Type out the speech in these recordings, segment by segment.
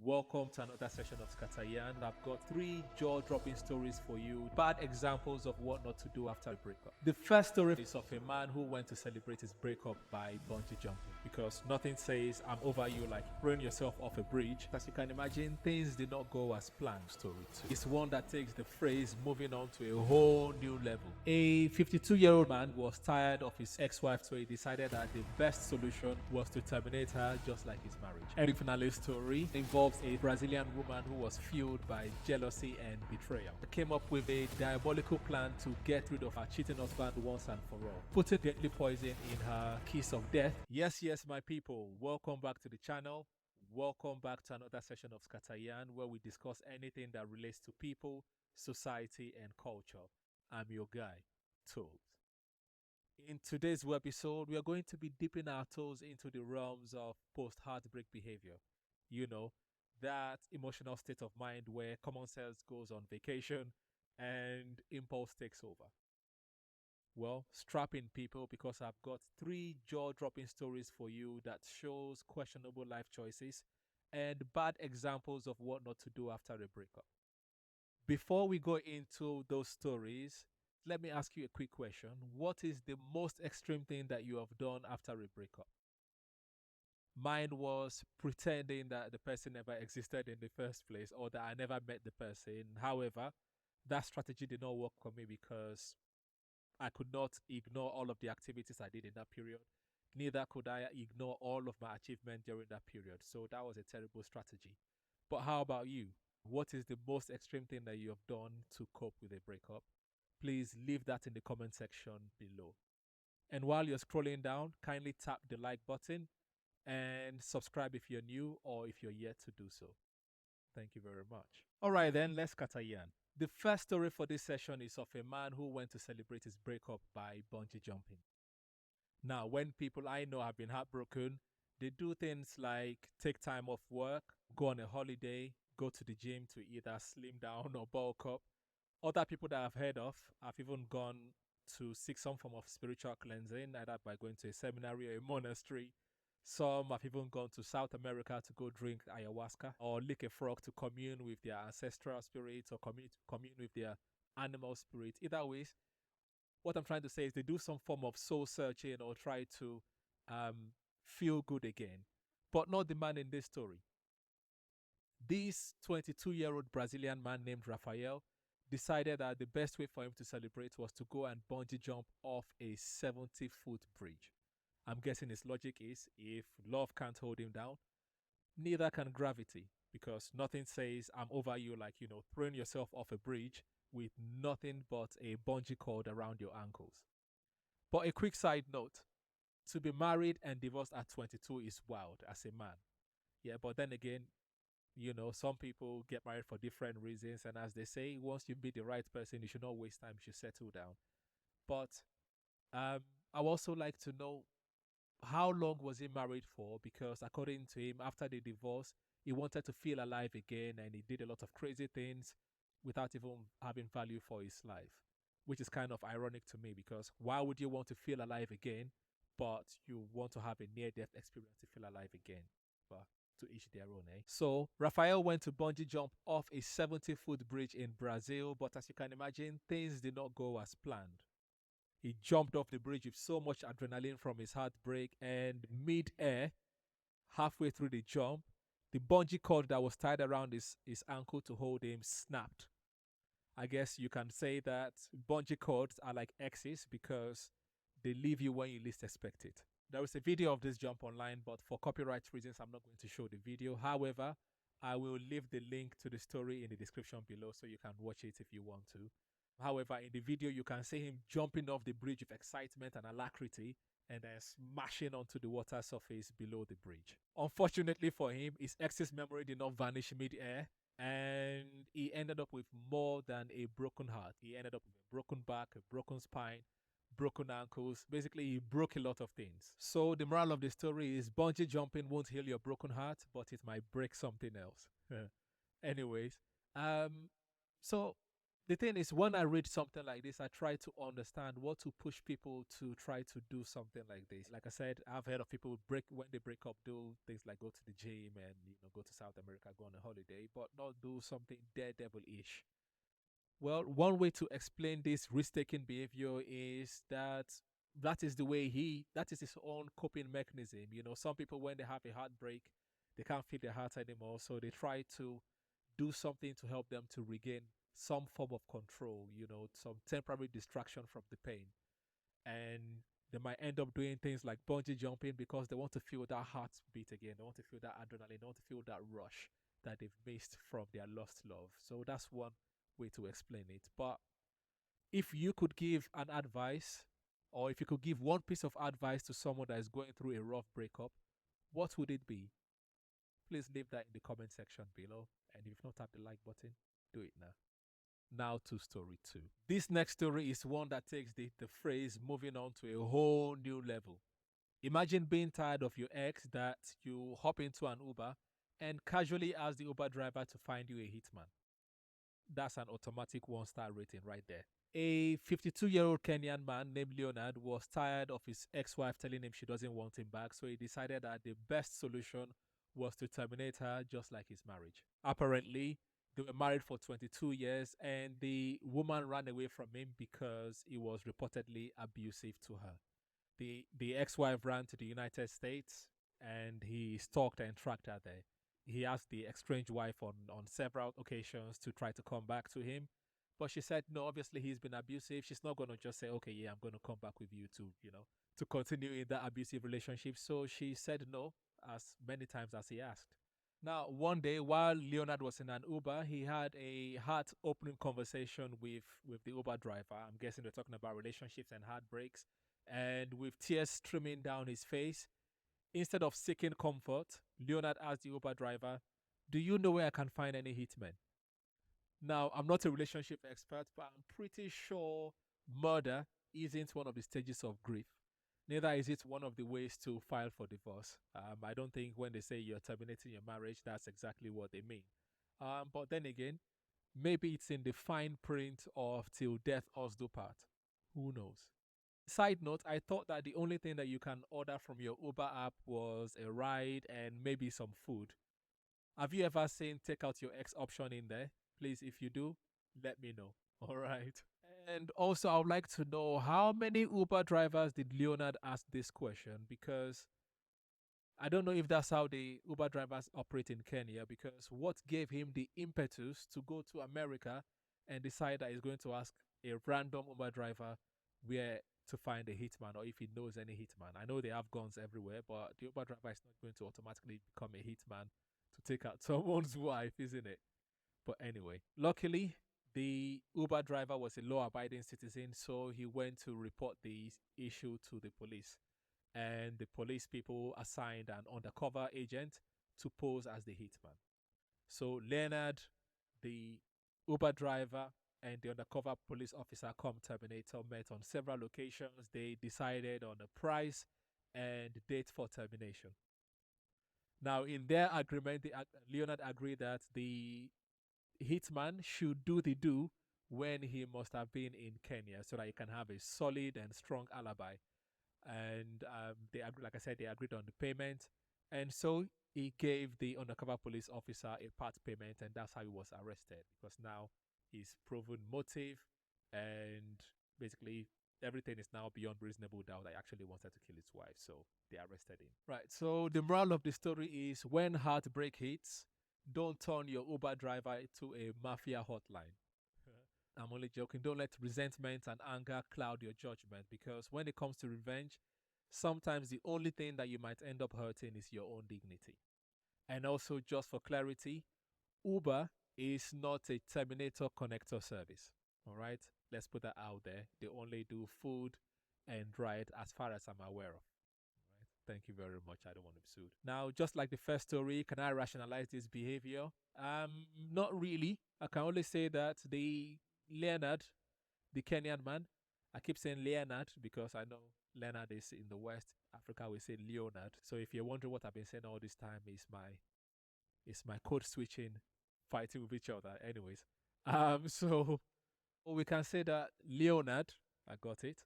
Welcome to another session of Scatteryan. I've got three jaw-dropping stories for you, bad examples of what not to do after a breakup. The first story is of a man who went to celebrate his breakup by bungee jumping, because nothing says I'm over you like throwing yourself off a bridge. As you can imagine, things did not go as planned. Story 2. It's one that takes the phrase moving on to a whole new level. A 52-year-old man was tired of his ex-wife, so he decided that the best solution was to terminate her just like his marriage. And the finale story involves a Brazilian woman who was fueled by jealousy and betrayal. She came up with a diabolical plan to get rid of her cheating husband once and for all, putting deadly poison in her kiss of death. Yes, my people, welcome back to the channel. Welcome back to another session of Scatteryan, where we discuss anything that relates to people, society, and culture. I'm your guy, Toves. In today's episode, we are going to be dipping our toes into the realms of post-heartbreak behavior. You know, that emotional state of mind where common sense goes on vacation and impulse takes over. Well, strap in, people, because I've got three jaw-dropping stories for you that shows questionable life choices and bad examples of what not to do after a breakup. Before we go into those stories, let me ask you a quick question. What is the most extreme thing that you have done after a breakup? Mine was pretending that the person never existed in the first place or that I never met the person. However, that strategy did not work for me because I could not ignore all of the activities I did in that period. Neither could I ignore all of my achievements during that period. So that was a terrible strategy. But how about you? What is the most extreme thing that you have done to cope with a breakup? Please leave that in the comment section below. And while you're scrolling down, kindly tap the like button and subscribe if you're new or if you're yet to do so. Thank you very much. All right, then, let's cut a yarn. The first story for this session is of a man who went to celebrate his breakup by bungee jumping. Now, when people I know have been heartbroken, they do things like take time off work, go on a holiday, go to the gym to either slim down or bulk up. Other people that I've heard of have even gone to seek some form of spiritual cleansing, either by going to a seminary or a monastery. Some have even gone to South America to go drink ayahuasca or lick a frog to commune with their ancestral spirits or commune with their animal spirits. Either way, what I'm trying to say is they do some form of soul searching or try to feel good again. But not the man in this story. This 22-year-old Brazilian man named Rafael decided that the best way for him to celebrate was to go and bungee jump off a 70-foot bridge. I'm guessing his logic is, if love can't hold him down, neither can gravity, because nothing says I'm over you like, throwing yourself off a bridge with nothing but a bungee cord around your ankles. But a quick side note, to be married and divorced at 22 is wild as a man. Yeah, but then again, some people get married for different reasons, and as they say, once you meet the right person, you should not waste time, you should settle down. But I would also like to know, how long was he married for? Because according to him, after the divorce, he wanted to feel alive again, and he did a lot of crazy things without even having value for his life, which is kind of ironic to me, because why would you want to feel alive again, but you want to have a near-death experience to feel alive again? But to each their own, eh? So Rafael went to bungee jump off a 70-foot bridge in Brazil, but as you can imagine, things did not go as planned. He jumped off the bridge with so much adrenaline from his heartbreak, and mid-air, halfway through the jump, the bungee cord that was tied around his ankle to hold him snapped. I guess you can say that bungee cords are like exes because they leave you when you least expect it. There is a video of this jump online, but for copyright reasons, I'm not going to show the video. However, I will leave the link to the story in the description below so you can watch it if you want to. However, in the video, you can see him jumping off the bridge with excitement and alacrity and then smashing onto the water surface below the bridge. Unfortunately for him, his ex's memory did not vanish mid-air, and he ended up with more than a broken heart. He ended up with a broken back, a broken spine, broken ankles. Basically, he broke a lot of things. So the moral of the story is bungee jumping won't heal your broken heart, but it might break something else. Anyways, so The thing is, when I read something like this, I try to understand what to push people to try to do something like this. Like I said, I've heard of people break when they break up, do things like go to the gym and go to South America, go on a holiday, but not do something daredevil-ish. Well, one way to explain this risk-taking behavior is that that is his own coping mechanism. Some people when they have a heartbreak, they can't feel their heart anymore, so they try to do something to help them to regain some form of control, some temporary distraction from the pain. And they might end up doing things like bungee jumping because they want to feel that heartbeat again. They want to feel that adrenaline. They want to feel that rush that they've missed from their lost love. So that's one way to explain it. But if you could give an advice, or if you could give one piece of advice to someone that is going through a rough breakup, what would it be? Please leave that in the comment section below. And if you've not tapped the like button, do it now. Now to story two. This next story is one that takes the phrase moving on to a whole new level. Imagine being tired of your ex that you hop into an Uber and casually ask the Uber driver to find you a hitman. That's an automatic 1-star rating right there. A 52-year-old Kenyan man named Leonard was tired of his ex-wife telling him she doesn't want him back, so he decided that the best solution was to terminate her, just like his marriage. Apparently, they were married for 22 years and the woman ran away from him because he was reportedly abusive to her. The ex-wife ran to the United States and he stalked and tracked her there. He asked the estranged wife on several occasions to try to come back to him, but she said no. Obviously, he's been abusive. She's not going to just say, okay, yeah, I'm going to come back with you to continue in that abusive relationship. So she said no as many times as he asked. Now, one day while Leonard was in an Uber, he had a heart-opening conversation with the Uber driver. I'm guessing they're talking about relationships and heartbreaks. And with tears streaming down his face, instead of seeking comfort, Leonard asked the Uber driver, "Do you know where I can find any hitmen?" Now, I'm not a relationship expert, but I'm pretty sure murder isn't one of the stages of grief. Neither is it one of the ways to file for divorce. I don't think when they say you're terminating your marriage, that's exactly what they mean. But then again, maybe it's in the fine print of till death us do part. Who knows? Side note, I thought that the only thing that you can order from your Uber app was a ride and maybe some food. Have you ever seen take out your X option in there? Please, if you do, let me know. All right. And also, I would like to know how many Uber drivers did Leonard ask this question? Because I don't know if that's how the Uber drivers operate in Kenya. Because what gave him the impetus to go to America and decide that he's going to ask a random Uber driver where to find a hitman or if he knows any hitman? I know they have guns everywhere, but the Uber driver is not going to automatically become a hitman to take out someone's wife, isn't it? But anyway, luckily, the Uber driver was a law abiding citizen, so he went to report the issue to the police. And the police people assigned an undercover agent to pose as the hitman. So Leonard, the Uber driver, and the undercover police officer come Terminator met on several locations. They decided on a price and date for termination. Now, in their agreement, Leonard agreed that the hitman should do the do when he must have been in Kenya so that he can have a solid and strong alibi. And they agreed, like I said, they agreed on the payment. And so he gave the undercover police officer a part payment, and that's how he was arrested because now he's proven motive and basically everything is now beyond reasonable doubt that he actually wanted to kill his wife. So they arrested him. Right. So the moral of the story is when heartbreak hits, don't turn your Uber driver to a mafia hotline. I'm only joking. Don't let resentment and anger cloud your judgment because when it comes to revenge, sometimes the only thing that you might end up hurting is your own dignity. And also, just for clarity, Uber is not a Terminator connector service. All right? Let's put that out there. They only do food and ride as far as I'm aware of. Right? Thank you very much. I don't want to be sued. Now, just like the first story, can I rationalize this behavior? Not really. I can only say that the Leonard, the Kenyan man, I keep saying Leonard because I know Leonard is in the West Africa. We say Leonard. So if you're wondering what I've been saying all this time, is my code switching, fighting with each other. Anyways, so We can say that Leonard, I got it,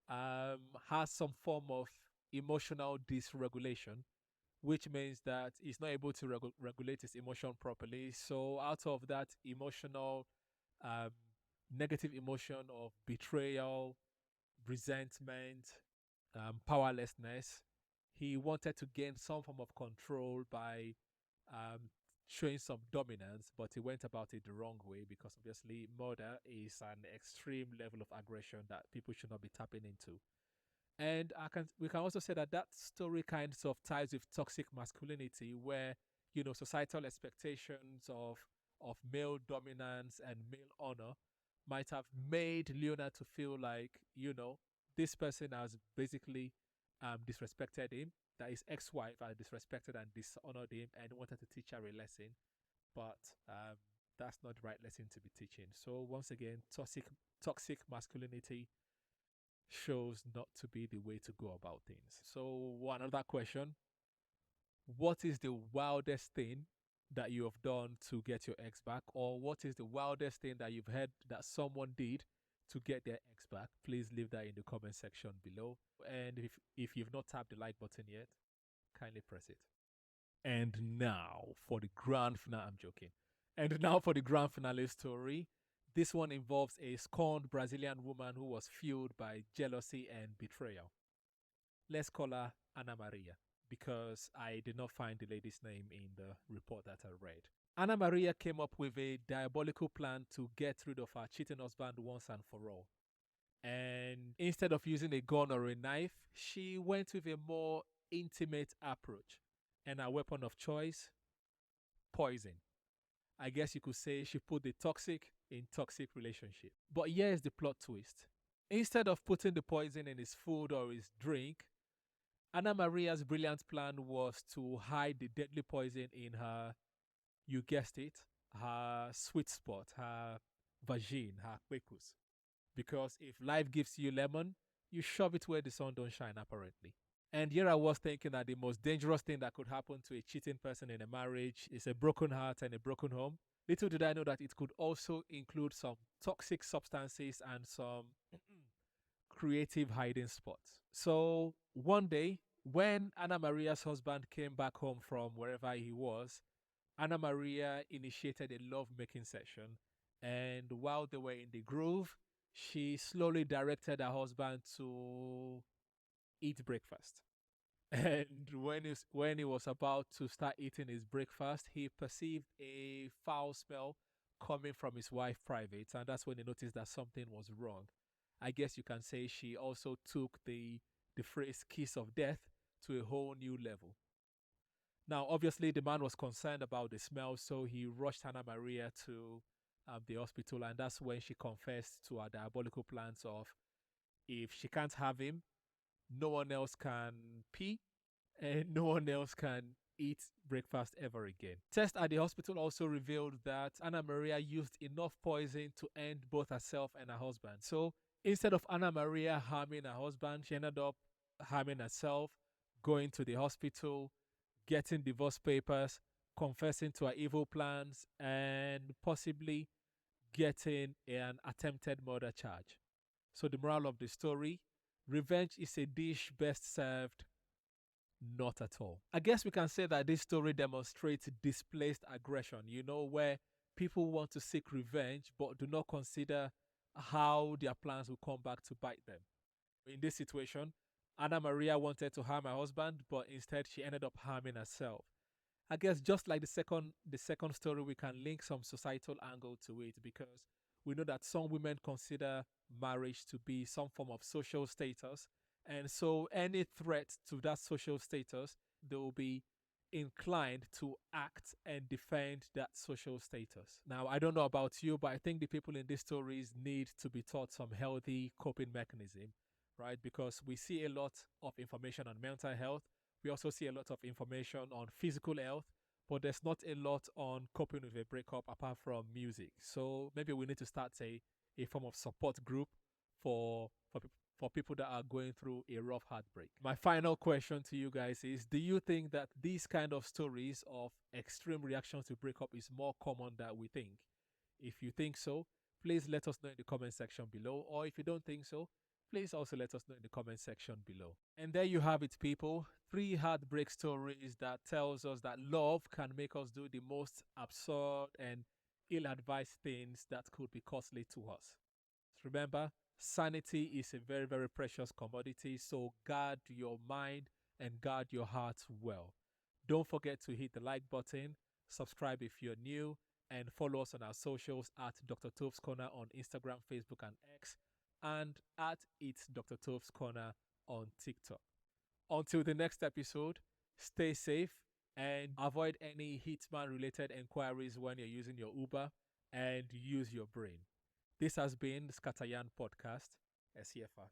has some form of emotional dysregulation, which means that he's not able to regulate his emotion properly. So, out of that emotional, um, negative emotion of betrayal, resentment, powerlessness, he wanted to gain some form of control by um, showing some dominance, but he went about it the wrong way because obviously murder is an extreme level of aggression that people should not be tapping into. And we can also say that that story kind of ties with toxic masculinity, where societal expectations of male dominance and male honor might have made Leonard to feel like this person has basically disrespected him, that his ex-wife had disrespected and dishonored him, and wanted to teach her a lesson, but that's not the right lesson to be teaching. So once again, toxic masculinity shows not to be the way to go about things. So, another question: what is the wildest thing that you have done to get your ex back, or what is the wildest thing that you've heard that someone did to get their ex back? Please leave that in the comment section below. And if you've not tapped the like button yet, kindly press it. And now for the grand finale. I'm joking. And now for the grand finale story. This one involves a scorned Brazilian woman who was fueled by jealousy and betrayal. Let's call her Ana Maria because I did not find the lady's name in the report that I read. Ana Maria came up with a diabolical plan to get rid of her cheating husband once and for all. And instead of using a gun or a knife, she went with a more intimate approach. And her weapon of choice, poison. I guess you could say she put the toxic in toxic relationship. But here's the plot twist. Instead of putting the poison in his food or his drink, Anna Maria's brilliant plan was to hide the deadly poison in her, you guessed it, her sweet spot, her vagine, her quickus. Because if life gives you lemon, you shove it where the sun don't shine, apparently. And here I was thinking that the most dangerous thing that could happen to a cheating person in a marriage is a broken heart and a broken home. Little did I know that it could also include some toxic substances and some creative hiding spots. So one day, when Anna Maria's husband came back home from wherever he was, Anna Maria initiated a love-making session. And while they were in the groove, she slowly directed her husband to eat breakfast. And when he was about to start eating his breakfast, he perceived a foul smell coming from his wife private, and that's when he noticed that something was wrong. I guess you can say she also took the phrase kiss of death to a whole new level. Now, obviously, the man was concerned about the smell, so he rushed Hannah Maria to the hospital, and that's when she confessed to her diabolical plans of if she can't have him, no one else can pee, and no one else can eat breakfast ever again. Tests at the hospital also revealed that Anna Maria used enough poison to end both herself and her husband. So instead of Anna Maria harming her husband, she ended up harming herself, going to the hospital, getting divorce papers, confessing to her evil plans, and possibly getting an attempted murder charge. So the moral of the story: revenge is a dish best served not at all. I guess we can say that this story demonstrates displaced aggression, where people want to seek revenge but do not consider how their plans will come back to bite them. In this situation, Anna Maria wanted to harm her husband, but instead she ended up harming herself. I guess just like the second story, we can link some societal angle to it because we know that some women consider marriage to be some form of social status, and so any threat to that social status, they will be inclined to act and defend that social status. Now, I don't know about you, but I think the people in these stories need to be taught some healthy coping mechanism, right? Because we see a lot of information on mental health. We also see a lot of information on physical health, but there's not a lot on coping with a breakup apart from music. So maybe we need to start a form of support group for people that are going through a rough heartbreak. My final question to you guys is: do you think that these kind of stories of extreme reactions to breakup is more common than we think? If you think so, Please let us know in the comment section below. Or if you don't think so, please also let us know in the comment section below. And there you have it, people. 3 heartbreak stories that tells us that love can make us do the most absurd and ill-advised things that could be costly to us. Remember, sanity is a very, very precious commodity, so guard your mind and guard your heart well. Don't forget to hit the like button, subscribe if you're new, and follow us on our socials at Dr. Toves Corner on Instagram, Facebook, and X, and at It's Dr. Toves Corner on TikTok. Until the next episode, stay safe and avoid any hitman related enquiries when you're using your Uber, and use your brain. This has been Scatteryan Podcast, SCFR.